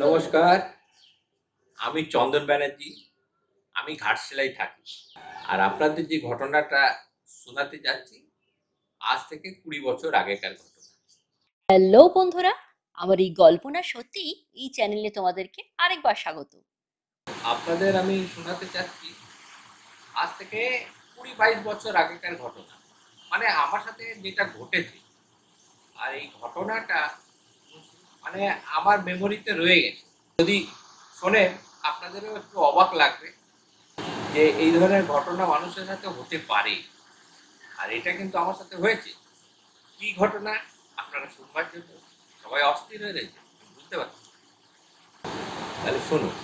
নমস্কার, আমি চন্দন ব্যানার্জি। আমি ঘাটশিলায় থাকি। আর আপনাদের যে ঘটনাটা শোনাতে যাচ্ছি, আজ থেকে ২০ বছর আগেকার ঘটনা। হ্যালো বন্ধুরা, আমার এই গল্প না সত্যিই এই চ্যানেলে তোমাদেরকে আরেকবার স্বাগত। আপনাদের আমি শোনাতে চাচ্ছি আজ থেকে ২০-২২ বছর আগেকার ঘটনা। মানে আমার সাথে যেটা ঘটেছে, আর এই ঘটনাটা মানে আমার মেমোরিতে রয়ে গেছে। যদি শোনেন আপনাদেরও একটু অবাক লাগবে যে এই ধরনের ঘটনা মানুষের সাথে হতে পারে। আর এটা কিন্তু আমার সাথে হয়েছে। কি ঘটনা আপনারা শুনবার জন্য সবাই অস্থির হয়ে রয়েছে, বুঝতে পারছি। তাহলে শুনুন,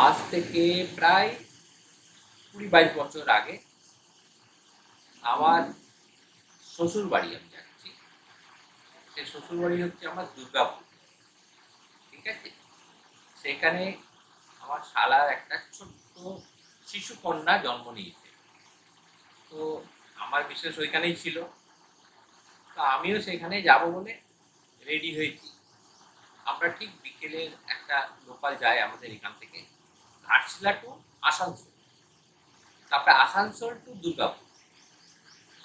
আজ থেকে প্রায় ২০-২২ বছর আগে আমার শ্বশুর বাড়ি আমি যাচ্ছি। সেই শ্বশুর বাড়ি হচ্ছে আমার দুর্গাপুর, ঠিক আছে। সেখানে আমার শালার একটা ছোট্ট শিশু কন্যা জন্ম নিয়েছে। তো আমার বিশেষ ওইখানেই ছিল। তো আমিও সেখানে যাব বলে রেডি হয়েছি। আমরা ঠিক বিকেলের একটা লোকাল যায় আমাদের এখান থেকে ঘাটশিলা টু আসানসোল, তারপরে আসানসোল টু দুর্গাপুর।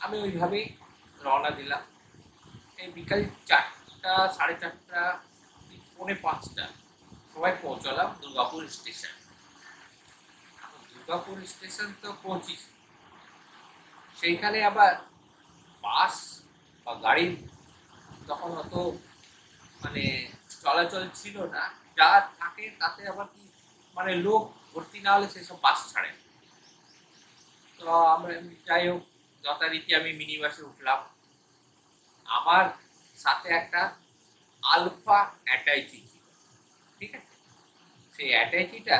আমি ওইভাবেই রওনা দিলাম। এই বিকাল ৪টা, ৪:৩০, পৌনে ৫টা সময় পৌঁছলাম দুর্গাপুর স্টেশন। দুর্গাপুর স্টেশন তো পৌঁছিস, সেইখানে আবার বাস বা গাড়ির তখন অত মানে চলাচল ছিল না। যা থাকে তাতে আবার কি মানে লোক ভর্তি না হলে সেসব বাস ছাড়ে না। তো আমরা যাই হোক, যথারীতি আমি মিনি বাসে উঠলাম। আমার সাথে একটা আলফা অ্যাটাইচি ছিল, ঠিক আছে। সেই অ্যাটাইচিটা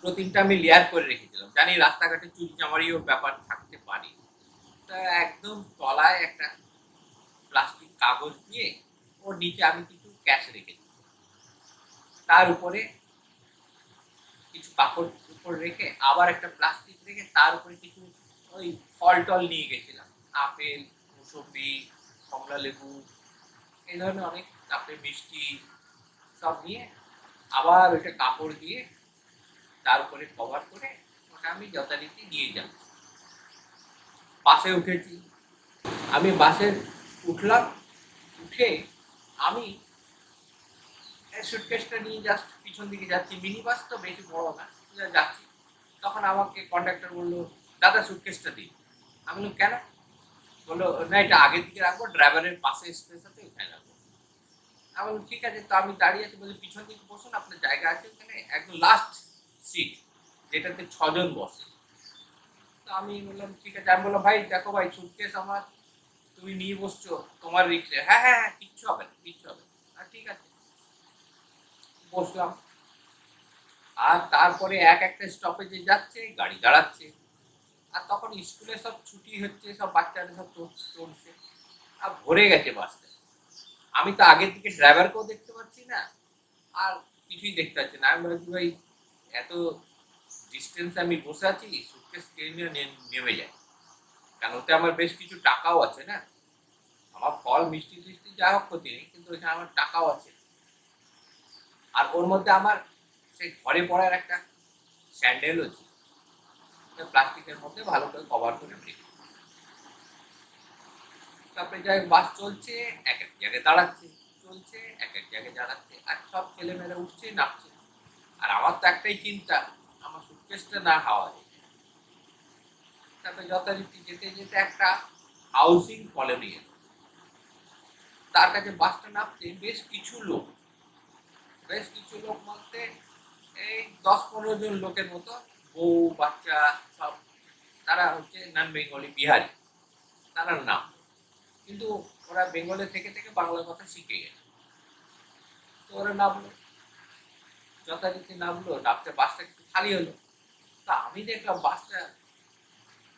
২-৩টা আমি লেয়ার করে রেখেছিলাম, জানি রাস্তাঘাটে চুরি চামারিও ব্যাপার থাকতে পারে। তা একদম তলায় একটা প্লাস্টিক কাগজ দিয়ে ওর নিচে আমি কিছু ক্যাশ রেখেছি, তার উপরে কিছু কাপড় উপর রেখে আবার একটা প্লাস্টিক রেখে তার উপরে কিছু ওই ফল টল নিয়ে গেছিলাম। আপেল, মুসম্বি, কমলা লেবু, এই ধরনের অনেক, তারপরে মিষ্টি সব নিয়ে আবার ওইটা কাপড় দিয়ে তার উপরে কভার করে ওটা আমি যথারীতি নিয়ে যাব। বাসে উঠেছি, আমি বাসে উঠলাম। উঠে আমি সুটকেসটা নিয়ে জাস্ট পিছন দিকে যাচ্ছি। মিনি বাস তো বেশি বড় না, যাচ্ছি। তখন আমাকে কন্ডাক্টর বললো, দাদা সুটকেসটা দিন। আমি বললাম কেন? বললো না, এটা আগের দিকে রাখবো, ড্রাইভারের পাশে স্পেস আছে, ওখানে রাখবো। আমি বললাম ঠিক আছে। তো আমি দাঁড়িয়ে আছি, বলছি পিছন দিকে বসুন, আপনার জায়গা আছে ওখানে, একদম লাস্ট সিট, যেটাতে ৬ জন বসে। তো আমি বললাম ঠিক আছে। আমি বললাম ভাই দেখো ভাই, সুটকেস আমার, তুমি নিয়ে বসছো, তোমার রিক্সে। হ্যাঁ হ্যাঁ হ্যাঁ, কিচ্ছু হবে না, কিচ্ছু হবে না। ঠিক আছে, বসলাম। আর তারপরে এক একটা স্টপেজে যাচ্ছে, গাড়ি দাঁড়াচ্ছে। আর তখন স্কুলে সব ছুটি হচ্ছে, সব বাচ্চারা সব চলছে। আর ভরে গেছে বাসটা। আমি তো আগের দিকে ড্রাইভারকেও দেখতে পাচ্ছি না, আর কিছুই দেখতে পাচ্ছি না। আমি ভাবছি ভাই, এত ডিস্টেন্সে আমি বসে আছি, সুটকেস ট্রেনে নেমে যায়, কারণ ওতে আমার বেশ কিছু টাকাও আছে না। আমার ফল মিষ্টি টিষ্টি যা হোক ক্ষতি নেই, কিন্তু ওইখানে আমার টাকাও আছে। আর ওর মধ্যে আমার সেই ঘরে পড়ার একটা স্যান্ডেলও ছিল, প্লাস্টিকের মধ্যে ভালো করে কভার করে রেখে। তারপরে যাই হোক, বাস চলছে, এক এক জায়গায় দাঁড়াচ্ছে, চলছে, এক এক জায়গায় দাঁড়াচ্ছে, আর সব ছেলেমেয়েরা উঠছে নামছে। আর আমার তো একটাই চিন্তা, আমার সুটকেসটা না হাওয়া যায়। তারপরে যথারীতি যেতে যেতে একটা হাউসিং কলোনি এলো। তার কাছে বাসটা নামতে বেশ কিছু লোক বলতে এই ১০-১৫ জন লোকের মতো, বউ বাচ্চা সব, তারা হচ্ছে নন বেঙ্গলি, বিহারি, তারা নাম। কিন্তু ওরা বেঙ্গলে থেকে থেকে বাংলা কথা শিখে গেছে। তো ওরা নামলো, যথারীতি নামলো, নামতে বাসটা একটু খালি হলো। তা আমি দেখলাম বাসটা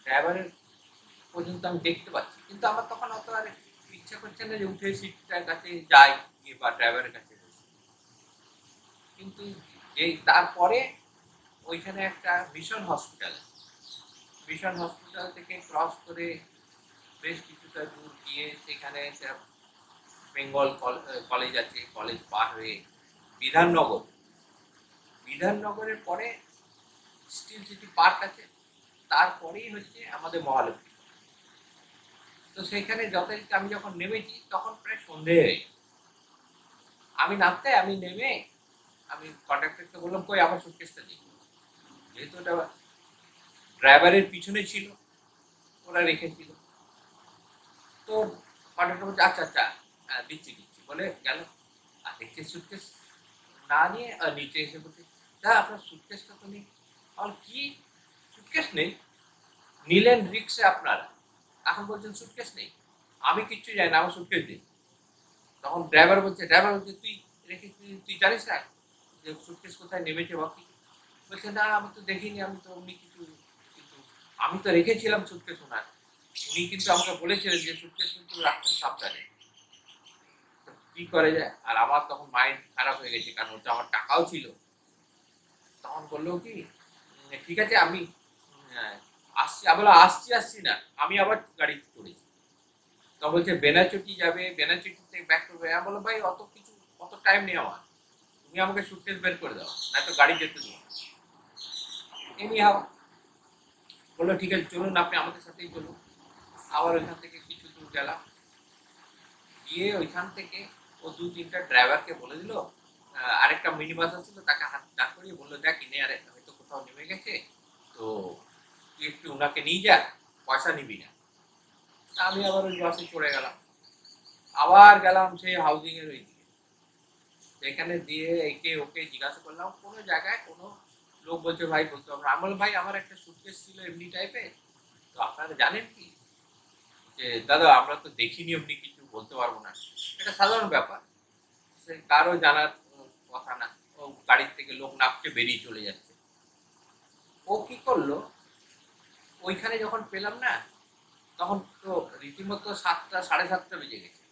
ড্রাইভারের পর্যন্ত আমি দেখতে পাচ্ছি, কিন্তু আমার তখন অত আর ইচ্ছা করছে না যে উঠে সিটটার কাছে যাই গিয়ে বা ড্রাইভারের কাছে বসি। কিন্তু যেই তারপরে ওইখানে একটা মিশন হসপিটাল থেকে ক্রস করে বেশ কিছুটা দূর গিয়ে সেখানে একটা বেঙ্গল কলেজ আছে, কলেজ পার হয়ে বিধাননগর, বিধাননগরের পরে স্টিল সিটি পার্ক আছে, তারপরেই হচ্ছে আমাদের মহালক্ষ্মী। তো সেইখানে যথারীতি আমি যখন নেমেছি তখন প্রায় সন্ধে হয়ে গেছে। আমি নেমে আমি কন্ডাক্টরকে বললাম কই আমার সুটকেসটা দিই, যেহেতু ওটা ড্রাইভারের পিছনে ছিল, ওরা রেখেছিল। তো কন্ডাক্টর বলছে আচ্ছা আচ্ছা দিচ্ছি বলে গেল। আর দেখছি সুটকেস না নিয়ে নিচে এসে বলছে দা আপনার সুটকেসটা তো নেই। আর কি সুটকেস নেই? নিলেন রিক্সে আপনারা, এখন বলছেন সুটকেস নেই। আমি কিচ্ছু জানি না, আমার সুটকেস দিন। তখন ড্রাইভার বলছে তুই রেখে তুই জানিস না যে সুটকেস কোথায় নেমেছে বা কি? বলছে না আমি তো দেখিনি, আমি তো অমনি কিছু, কিন্তু আমি তো রেখেছিলাম সুটকেস ওনার, উনি কিন্তু আমাকে বলেছিলেন যে সুটকেস কিন্তু রাখতে সাবধানে। কি করে যায়? আর আমার তখন মাইন্ড খারাপ হয়ে গেছে, কারণ ওটা আমার টাকাও ছিল। তখন বললো কি ঠিক আছে আমি আসছি, আবার আসছি না, আমি আবার গাড়ি করেছি। তখন বলছে বেনাচটি যাবে, বেনাচটি থেকে ব্যাক করবে। আমি বললাম ভাই অত টাইম নেই আমার, তুমি আমাকে সুটকেস বের করে দাও, না তো গাড়ি যেতে দিও। এমনি বললো ঠিক আছে চলুন, আপনি আমাদের সাথেই চলুন। আবার ওইখান থেকে কিছু দূর গেলাম, গিয়ে ওইখান থেকে ও 2-3টা ড্রাইভারকে বলে দিল, আরেকটা মিনি বাস ছিল তাকে হাত ডাক করিয়ে বললো দেখ ইনি আর হয়তো কোথাও নেমে গেছে, তো তুই একটু ওনাকে নিয়ে যা, পয়সা নিবি না। আমি আবার ওই বাসে চড়ে গেলাম, আবার গেলাম সেই হাউজিং এর ওই দিকে। সেখানে দিয়ে একে ওকে জিজ্ঞাসা করলাম, কোনো জায়গায় কোনো লোক বলছে ভাই বলতে পারবো না। আমি বললাম ভাই আমার একটা সুটকেস ছিল এমনি টাইপের, তো আপনারা জানেন কি? যে দাদা আমরা তো দেখিনি, এমনি কিছু বলতে পারবো না। এটা সাধারণ ব্যাপার, সে কারো জানার কথা না। ও গাড়ির থেকে লোক নামছে বেরিয়ে চলে যাচ্ছে। ও কি করলো, ওইখানে যখন পেলাম না, তখন তো রীতিমতো 7টা 7:30 বেজে গেছে।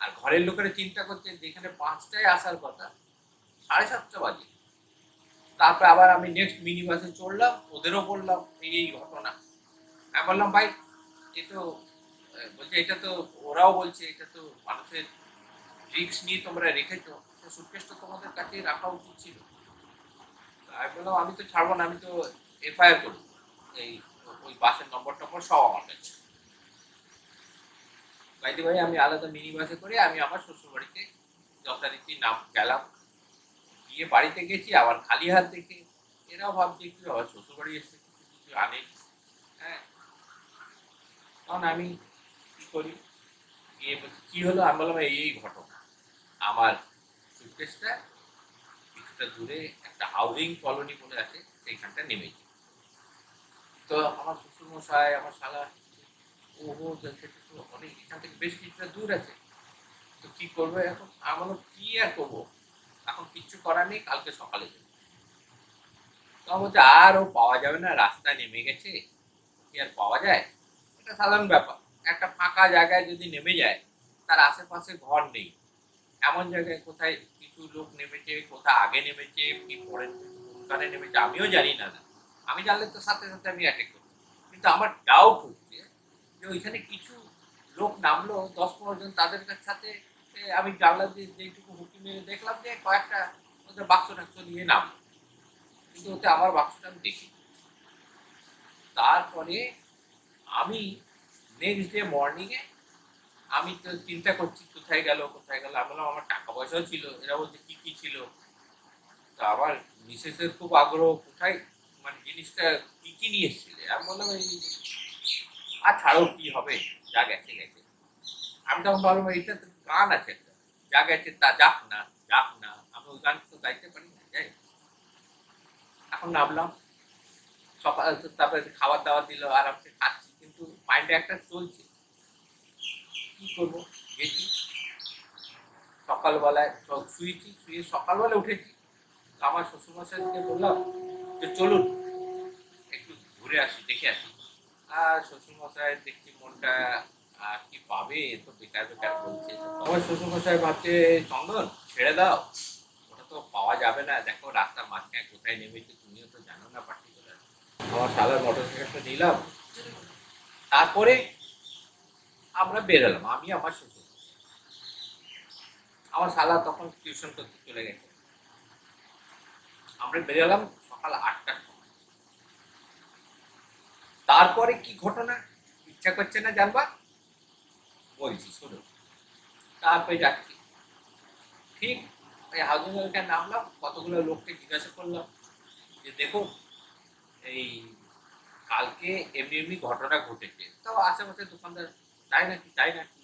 আর ঘরের লোকেরা চিন্তা করছে যেখানে 5টায় আসার কথা, 7:30 বাজে। তারপরে আবার আমি নেক্সট মিনি বাসে চড়লাম, ওদেরও বললাম এই ঘটনা। আমি বললাম ভাই এ তো বলছে এটা তো, ওরাও বলছে এটা তো মানুষের রিস্ক নিয়ে তোমরা রেখেছো, তো সুটকেসটা তোমাদের কাছে রাখা উচিত ছিল। আমি বললাম আমি তো ছাড়বো না, আমি তো এফআইআর করবো, এই ওই বাসের নম্বর টম্বর সব আমার কাছে। বাইদি ভাই আমি আলাদা মিনি বাসে করে আমি আমার শ্বশুর বাড়িতে যথারীতি নাম গেলাম। গিয়ে বাড়িতে গেছি আবার খালি হাত দেখে, এরাও ভাবছে কি আবার শ্বশুর বাড়ি এসে কিছু আনে। হ্যাঁ, তখন আমি কি করি, গিয়ে বলছি কি হলো? আমি বললাম এই ঘটনা, আমার সুটকেসটা কিছুটা দূরে একটা হাউজিং কলোনি বলে আছে, সেইখানটা নেমেছি। তো আমার শ্বশুর মশাই আমার শালা ও সেটা তো অনেক এখান থেকে বেশ কিছুটা দূর আছে, তো কি করবো এখন? আমি বললাম কি আর করবো, এখন কিচ্ছু করার নেই, কালকে সকালে যাবো। তখন বলছে আর ও পাওয়া যাবে না, রাস্তায় নেমে গেছে, কি আর পাওয়া যায়? এটা সাধারণ ব্যাপার, একটা ফাঁকা জায়গায় যদি নেমে যায় তার আশেপাশে ঘর নেই, এমন জায়গায় কোথায় কিছু লোক নেমেছে, কোথায় আগে নেমেছে, কি পরে কোনখানে নেমেছে আমিও জানি না। আমি জানলে তো সাথে সাথে আমি অ্যাটেক করবো। কিন্তু আমার ডাউট হচ্ছে যে ওইখানে কিছু লোক নামলো 10-15 জন, তাদের সাথে আমি জানলা দিয়ে যেটুকু হুকি মেরে দেখলাম যে কয়েকটা ওদের বাক্স টাক্স নিয়ে নামলো, কিন্তু ওতে আমার বাক্সটা আমি দেখি। তারপরে আমি নেক্সট ডে মর্নিং এ আমি তো চিন্তা করছি কোথায় গেল আমি বললাম আমার টাকা পয়সাও ছিল, এরা বলছে কি কি ছিল। তো আমার মিসেসের খুব আগ্রহ কোথায় মানে জিনিসটা কি কি নিয়ে এসেছিলে। আমি বললাম এই, আর ছাড়ো কি হবে, যা গেছে গেছে। আমি তখন ভাবলাম এইটা তো গান আছে একটা, যা গেছে তা যাক না, আমি ওই গান তো গাইতে পারি না, যাই। এখন নামলাম সকাল, তারপরে খাবার দাবার দিল, আরামসে খাচ্ছি, কিন্তু মাইন্ডে একটা চলছে কি করবো। গেছি সকালবেলায়, শুয়েছি, শুয়ে সকালবেলা উঠেছি। আমার শ্বশুরমশাইকে বললাম যে চলুন একটু ঘুরে আসি, দেখে আসি। আর শ্বশুরমশাই দেখছি মনটা কি পাবে, তো বেকার বেকার বলছে। আমার শ্বশুরমশাই ভাবছে চন্দন ছেড়ে দাও, ওটা তো পাওয়া যাবে না, দেখো রাস্তার মাঝখানে কোথায় নেমেছে তুমিও তো জানো না পার্টিকুলার। আমার শালার মোটরসাইকেলটা নিলাম, তারপরে আমরা বেরোলাম, আমি আমার শ্বশুর। আমার শালা তখন টিউশন করতে চলে গেছে। আমরা বেরোলাম সকাল 8টার সময়। তারপরে কি ঘটনা ইচ্ছা করছে না জানবা, বলছি শুনো। তারপরে যাচ্ছি, ঠিক ওই হাউজিং ওয়েলফেয়ার নামলাম, কতগুলো লোককে জিজ্ঞাসা করলাম যে দেখো এই কালকে এমনি এমনি ঘটনা ঘটেছে, তাও আশেপাশে দোকানদার তাই নাকি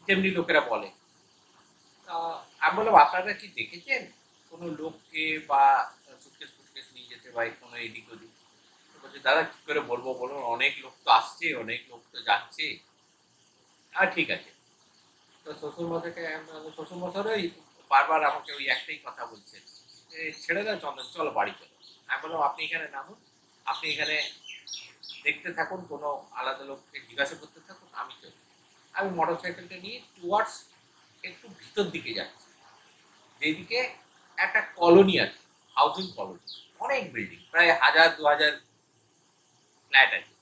যেমনি লোকেরা বলে। তা আমি বললাম আপনারা কি দেখেছেন কোনো লোককে বা সুটকেস ফুটকেস নিয়ে যেতে বা কোনো এদিক ওদিক? তো বলছে দাদা কি করে বলবো বলুন, অনেক লোক তো আসছে, অনেক লোক তো যাচ্ছে। আর ঠিক আছে। তো শ্বশুর মশাই বারবার আমাকে ওই একটাই কথা বলছেন, ছেড়ে দাও চন্দন, চলো বাড়ি চলো। আমি বললাম আপনি এখানে নামুন, আপনি এখানে দেখতে থাকুন, কোনো আলাদা লোককে জিজ্ঞাসা করতে থাকুন, আমি চলি। আমি মোটর সাইকেলটা নিয়ে টুয়ার্ডস একটু ভিতর দিকে যাচ্ছি, যেদিকে একটা কলোনি আছে, হাউজিং কলোনি, অনেক বিল্ডিং, প্রায় 1000-2000 ফ্ল্যাট আছে।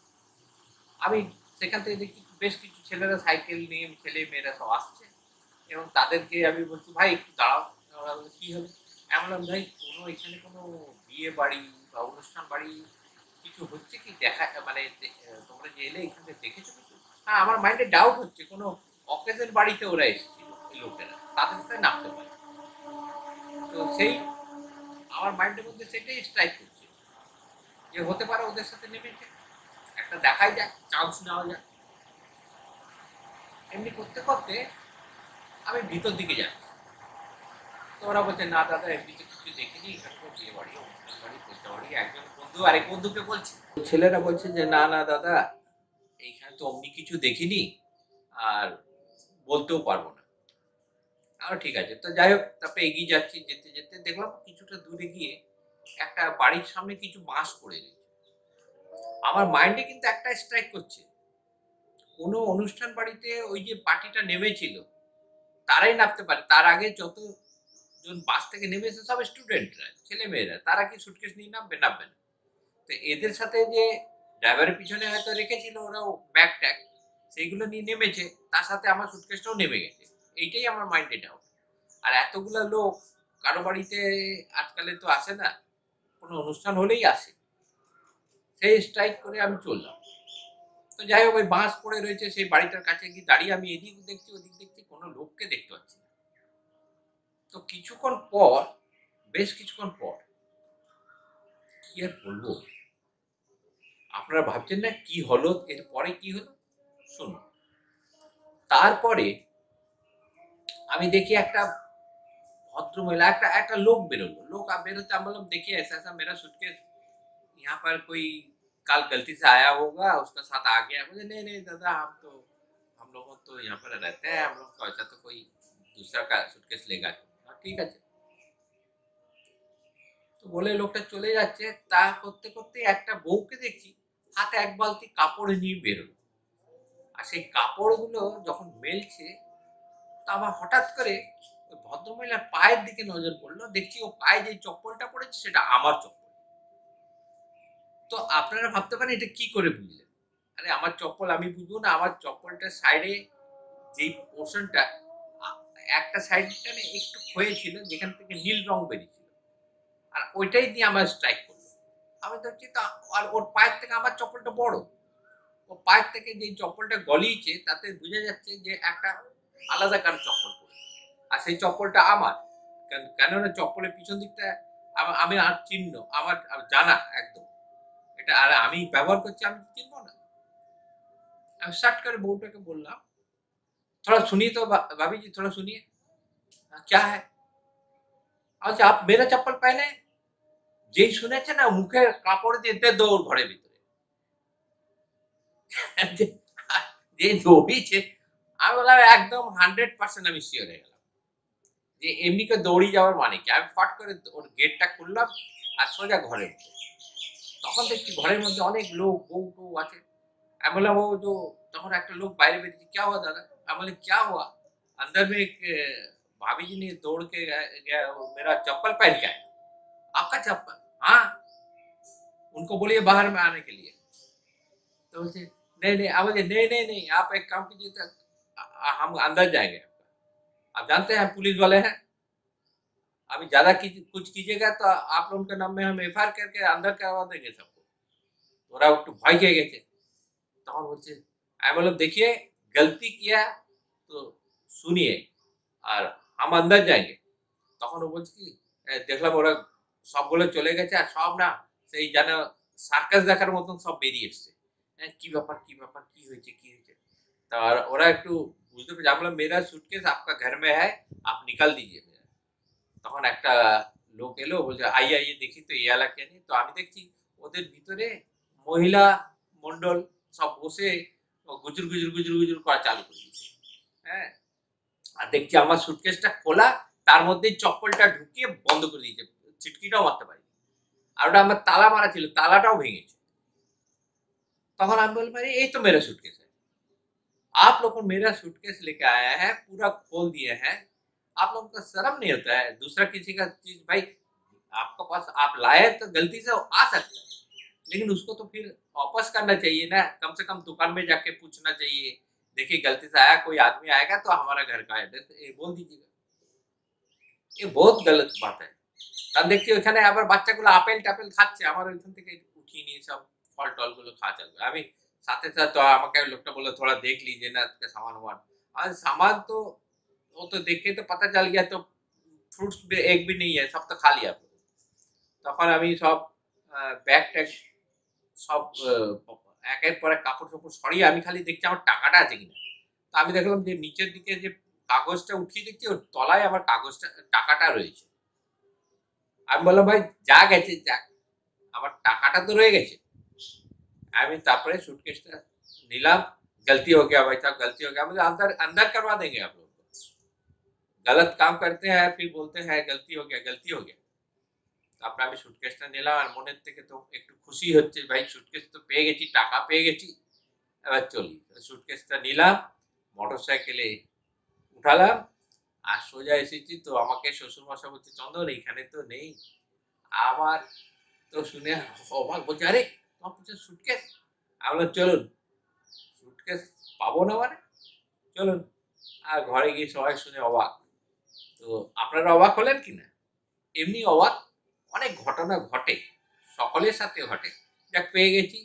আমি সেখান থেকে দেখি বেশ কিছু ছেলেরা সাইকেল নিয়ে, ছেলে মেয়েরা সব আসছে, এবং তাদেরকে আমি বলছি ভাই একটু দাঁড়াও। ওরা বলছে কি হবে? আমি বললাম ভাই কোনো এখানে কোনো বিয়ে বাড়ি বা অনুষ্ঠান বাড়ি কিছু হচ্ছে কি দেখা, মানে তোমরা যে এলে এখানে দেখেছো কিছু? হ্যাঁ, আমার মাইন্ডে ডাউট হচ্ছে কোনো অকেজের বাড়িতে ওরা এসেছিল এই লোকেরা, তাদের সাথে নামতে পারে। তো সেই আমার মাইন্ডের মধ্যে সেটাই স্ট্রাইক করছে যে হতে পারে ওদের সাথে নেমেছে, একটা দেখাই যাক, চান্স নেওয়া যাক। এমনি করতে করতে আমি ভিতর দিকে যাচ্ছি। তো ওরা বলছে না দাদা এমনি তো কিছু দেখিনি, এখানে তো বিয়ে বাড়ি, অনুষ্ঠান বাড়ি, করতে বাড়ি। একজন বন্ধু আরেক বন্ধুকে বলছে, ছেলেরা বলছে যে না না দাদা এইখানে তো অমনি কিছু দেখিনি, আর বলতেও পারবো না। আর ঠিক আছে। তো যাই হোক, তারপরে এগিয়ে যাচ্ছি, যেতে যেতে দেখলাম কিছুটা দূরে গিয়ে একটা বাড়ির সামনে কিছু বাঁশ পড়ে রয়েছে। আমার মাইন্ডে কিন্তু একটা স্ট্রাইক করছে, কোনো অনুষ্ঠান বাড়িতে ওই যে পার্টিটা নেমেছিল তারাই নামতে পারে, তার আগে যতজন বাস থেকে নেমেছে সব স্টুডেন্টরা, ছেলে মেয়েরা, তারা কি সুটকেস নিয়ে নামবে? নামবে না। তো এদের সাথে যে ড্রাইভারের পিছনে হয়তো রেখেছিল ওরাও ব্যাগ ট্যাগ, সেইগুলো নিয়ে নেমেছে, তার সাথে আমার সুটকেসটাও নেমে গেছে। এইটাই আমার মাইন্ডে ডাউট। আর এতগুলা লোক কারো বাড়িতে আজকালে তো আসে না, কোনো অনুষ্ঠান হলেই আসে। সেই স্ট্রাইক করে আমি চললাম। তো যাই হোক, ওই বাঁশ পড়ে রয়েছে সেই বাড়িটার কাছে গিয়ে দাঁড়িয়ে আমি এদিক দেখছি ওদিক দেখছি, কোনো লোককে দেখতে পাচ্ছি না। তো কিছুক্ষণ পর, বেশ কিছুক্ষণ পর, কি আর বলবো, আপনারা ভাবছেন না কি হলো, এর পরে কি হলো শুনুন। তারপরে আমি দেখি একটা ভদ্রমহিলা, একটা একটা লোক বেরোলো। लोग आप बेरोते, हम बोला देखिए ऐसा ऐसा मेरा सूटकेस यहाँ पर कोई कल गलती से आया होगा, उसका साथ आ गया। मुझे नहीं नहीं दादा, हम लोग तो यहाँ पर रहते हैं, हम लोग को ऐसा तो कोई दूसरा का सूटकेस लेगा। हाँ ठीक है। তো বলে লোকটা চলে যাচ্ছে, তা করতে করতে একটা বউকে দেখছি হাতে এক বালতি কাপড় নিয়ে বেরোলো। আর সেই কাপড়গুলো যখন মেলছে, তা আমার হঠাৎ করে ওই ভদ্রমহিলার পায়ের দিকে নজর পড়লো। দেখছি ও পায়ে যে চপ্পলটা পড়েছে সেটা আমার চপ্পল। তো আপনারা ভাবতে পারেন এটা কি করে বুঝলেন? আরে আমার চপ্পল আমি বুঝবো না? আমার চপ্পলটার সাইডে যেই পোর্শনটা, একটা সাইডটা না একটু ক্ষয়েছিল, যেখান থেকে নীল রং বেরিয়েছিল, আর ওইটাই দিয়ে আমার স্ট্রাইক করলো। আমি দেখছি তা, আর ওর পায়ের থেকে আমার চপ্পলটা বড়। ও পায়ের থেকে যে চপ্পলটা গলিয়েছে তাতে বোঝা যাচ্ছে যে একটা আলাদা কারো চপ্পল পরে, আর সেই চপ্পলটা আমার। কেননা চপ্পলের পিছন দিকটা আমি আর চিহ্ন আমার জানা একদম এটা, আর আমি ব্যবহার করছি, আমি চিনবো না? আমি স্টার্ট করে বউটাকে বললাম थोड़ा सुनिए तो भाभी जी, थोड़ा सुनिए। क्या है? अच्छा आप मेरा चप्पल पहने? যেই শুনেছে না, মুখের কাপড় দিয়ে দৌড় ঘরের ভিতরে। যে দৌড়িয়েছে, আমি বললাম একদম 100% আমি শিওর হয়ে গেলাম যে এমনি করে দৌড়িয়ে যাওয়ার মানে কি। আমি ফট করে ওর গেটটা খুললাম আর সোজা ঘরে। তখন দেখছি ঘরের মধ্যে অনেক লোক, বউ টউ আছে। আমি বললাম ও তো, তখন একটা লোক বাইরে বেরিয়েছে, क्या हुआ दादा? আমি বলি क्या हुआ? अंदर में एक भाभी जी ने दौड़ के गया, मेरा चप्पल पहन के आया। आपका चप्पल? हाँ, उनको बोलिए बाहर में आने के लिए। तो बोलते नहीं नहीं, आप बोले नहीं नहीं नहीं, आप एक काम कीजिए तो हम अंदर जाएंगे। आप जानते हैं पुलिस वाले हैं। अभी ज्यादा कुछ कीजिएगा तो आप लोगों के नाम में हम एफआईआर करके अंदर करवा देंगे सबको। ওরা একটু ভয় খেয়ে গেছে। তখন বলছে, আমি বললাম देखिए गलती किया तो सुनिए আর हम अंदर जाएंगे। তখন ও বলছে কি দেখলাম ওরা সবগুলো চলে গেছে আর সব না সেই যেন সার্কাস দেখার মতন সব বেরিয়ে এসছে। হ্যাঁ, কি ব্যাপার কি ব্যাপার কি হয়েছে কি হয়েছে। তা ওরা একটু বুঝতে পেরেছে। আমি বললাম मेरा सूटकेस आपका घर में है, आप निकाल दीजिए। তখন একটা লোক এলো, বলছে আইয়ে আইয়ে দেখি তো এই এলাকা নিয়ে। তো আমি দেখছি ওদের ভিতরে মহিলা মন্ডল সব বসে গুজুর গুজুর গুজুর গুজুর করা চালু করে দিয়েছে। হ্যাঁ, আর দেখছি আমার সুটকেসটা খোলা, তার মধ্যে চপ্পলটা ঢুকিয়ে বন্ধ করে দিয়েছে, ছিটকিটাও মারতে পারি। আর ওটা আমার তালা মারা ছিল, তালাটাও ভেঙেছে। তখন আমি বললাম এই তো मेरा सूटकेस है, आप लोग मेरा सूटकेस लेके आया है, पूरा खोल दिए हैं, आप लोगों को शर्म नहीं होता है? दूसरा किसी का चीज भाई आपके पास आप लाए तो गलती से आ सकता है, लेकिन उसको तो फिर वापस करना चाहिए ना। कम से कम दुकान में जाके पूछना चाहिए, देखिए गलती से आया, कोई आदमी आएगा तो हमारा घर का एड्रेस ये बोल दीजिएगा। ये बहुत गलत बात है। তখন দেখছি ওখানে আবার বাচ্চাগুলো আপেল টাপেল খাচ্ছে, আমার ওইখান থেকে উঠিয়ে নিয়ে সব ফল টল গুলো খাওয়া চলবে। আমি সাথে সাথে তো আমাকে লোকটা বললো थोड़ा देख लीजिए ना सामान वामान। और सामान तो वो तो देख के तो पता चल गया, तो फ्रूट्स भी एक भी नहीं है, सब तो खा लिया। তখন আমি সব ব্যাগ ট্যাগ সব একের পর এক কাপড় টাপড় সরিয়ে আমি খালি দেখছি আমার টাকাটা আছে কিনা। তো আমি দেখলাম যে নিচের দিকে যে কাগজটা উঠিয়ে দেখছি ওর তলায় আমার কাগজটা টাকাটা রয়েছে। আমি বললাম ভাই যা গেছে যাক, আমার টাকাটা তো রয়ে গেছে। আমি তারপরে सूटकेसটা নিলাম। गलती हो गया भाई साहब, गलती हो गया। मुझे अंदर अंदर करवा देंगे आप लोग। गलत काम करते हैं फिर बोलते हैं गलती हो गया गलती हो गया। তারপরে আমি सूटकेसটা নিলাম আর মনের থেকে তো একটু খুশি হচ্ছে, ভাই सूटकेस তো পেয়ে গেছি, টাকা পেয়ে গেছি, এবার চলি। सूटकेसটা নিলাম, মোটরসাইকেলে উঠালাম আর সোজা এসেছি। তো আমাকে শ্বশুরমশাই বলছে চন্দন এইখানে তো নেই। আমার তো শুনে অবাক, বলছে আরে তোমার কাছে सूटकेस। আমি বললাম চলুন, सूटकेस পাবো না মানে চলুন। আর ঘরে গিয়ে সবাই শুনে অবাক। তো আপনারা অবাক হলেন কিনা? এমনি অবাক অনেক ঘটনা ঘটে, সকলের সাথে ঘটে। যাক পেয়ে গেছি।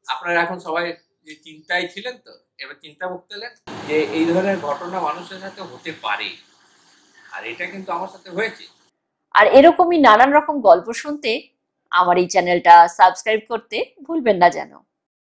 আপনারা এখন সবাই যে চিন্তায় ছিলেন, তো এবার চিন্তা মুক্ত হলেন যে এই ধরনের ঘটনা মানুষের সাথে হতে পারে, আর এটা কিন্তু আমার সাথে হয়েছে। আর এরকমই নানান রকম গল্প শুনতে আমার এই চ্যানেলটা সাবস্ক্রাইব করতে ভুলবেন না যেন।